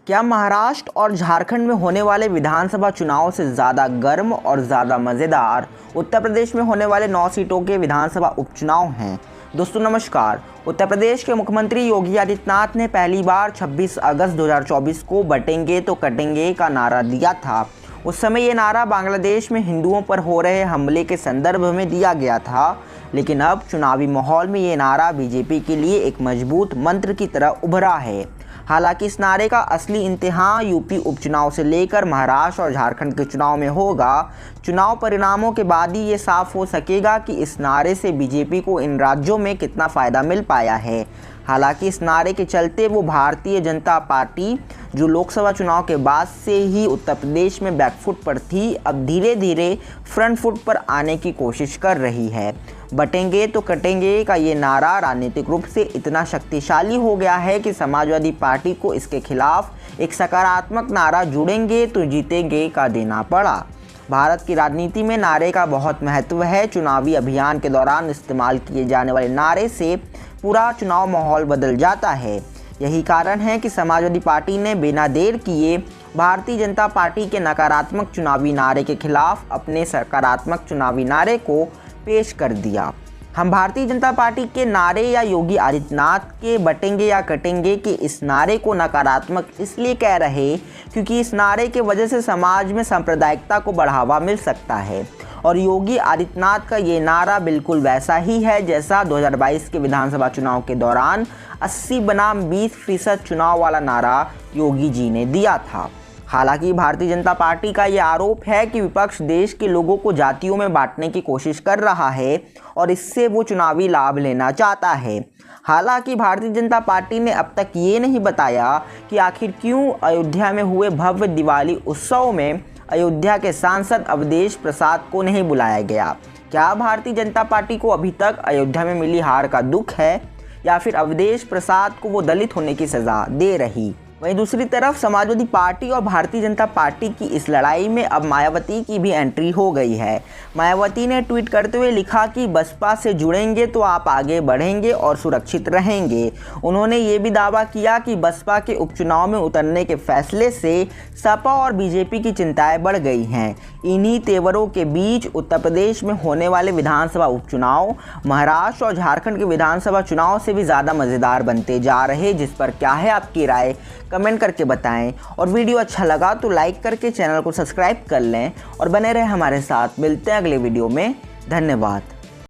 क्या महाराष्ट्र और झारखंड में होने वाले विधानसभा चुनाव से ज़्यादा गर्म और ज़्यादा मज़ेदार उत्तर प्रदेश में होने वाले 9 सीटों के विधानसभा उपचुनाव हैं? दोस्तों नमस्कार। उत्तर प्रदेश के मुख्यमंत्री योगी आदित्यनाथ ने पहली बार 26 अगस्त 2024 को बटेंगे तो कटेंगे का नारा दिया था। उस समय ये नारा बांग्लादेश में हिंदुओं पर हो रहे हमले के संदर्भ में दिया गया था, लेकिन अब चुनावी माहौल में ये नारा बीजेपी के लिए एक मजबूत मंत्र की तरह उभरा है। हालांकि इस नारे का असली इम्तिहान यूपी उपचुनाव से लेकर महाराष्ट्र और झारखंड के चुनाव में होगा। चुनाव परिणामों के बाद ही ये साफ हो सकेगा कि इस नारे से बीजेपी को इन राज्यों में कितना फ़ायदा मिल पाया है। हालांकि इस नारे के चलते वो भारतीय जनता पार्टी, जो लोकसभा चुनाव के बाद से ही उत्तर प्रदेश में बैकफुट पर थी, अब धीरे धीरे फ्रंट फुट पर आने की कोशिश कर रही है। बटेंगे तो कटेंगे का ये नारा राजनीतिक रूप से इतना शक्तिशाली हो गया है कि समाजवादी पार्टी को इसके खिलाफ एक सकारात्मक नारा जुड़ेंगे तो जीतेंगे का देना पड़ा। भारत की राजनीति में नारे का बहुत महत्व है। चुनावी अभियान के दौरान इस्तेमाल किए जाने वाले नारे से पूरा चुनाव माहौल बदल जाता है। यही कारण है कि समाजवादी पार्टी ने बिना देर किए भारतीय जनता पार्टी के नकारात्मक चुनावी नारे के खिलाफ अपने सकारात्मक चुनावी नारे को पेश कर दिया। हम भारतीय जनता पार्टी के नारे या योगी आदित्यनाथ के बटेंगे या कटेंगे के इस नारे को नकारात्मक इसलिए कह रहे क्योंकि इस नारे के वजह से समाज में सांप्रदायिकता को बढ़ावा मिल सकता है। और योगी आदित्यनाथ का ये नारा बिल्कुल वैसा ही है जैसा 2022 के विधानसभा चुनाव के दौरान 80 बनाम 20% चुनाव वाला नारा योगी जी ने दिया था। हालांकि भारतीय जनता पार्टी का ये आरोप है कि विपक्ष देश के लोगों को जातियों में बांटने की कोशिश कर रहा है और इससे वो चुनावी लाभ लेना चाहता है। हालांकि भारतीय जनता पार्टी ने अब तक ये नहीं बताया कि आखिर क्यों अयोध्या में हुए भव्य दिवाली उत्सव में अयोध्या के सांसद अवधेश प्रसाद को नहीं बुलाया गया। क्या भारतीय जनता पार्टी को अभी तक अयोध्या में मिली हार का दुख है या फिर अवधेश प्रसाद को वो दलित होने की सज़ा दे रही? वहीं दूसरी तरफ समाजवादी पार्टी और भारतीय जनता पार्टी की इस लड़ाई में अब मायावती की भी एंट्री हो गई है। मायावती ने ट्वीट करते हुए लिखा कि बसपा से जुड़ेंगे तो आप आगे बढ़ेंगे और सुरक्षित रहेंगे। उन्होंने ये भी दावा किया कि बसपा के उपचुनाव में उतरने के फैसले से सपा और बीजेपी की चिंताएं बढ़ गई हैं। इन्हीं तेवरों के बीच उत्तर प्रदेश में होने वाले विधानसभा उपचुनाव महाराष्ट्र और झारखंड के विधानसभा चुनाव से भी ज़्यादा मज़ेदार बनते जा रहे, जिस पर क्या है आपकी राय कमेंट करके बताएं। और वीडियो अच्छा लगा तो लाइक करके चैनल को सब्सक्राइब कर लें और बने रहे हमारे साथ। मिलते हैं अगले वीडियो में। धन्यवाद।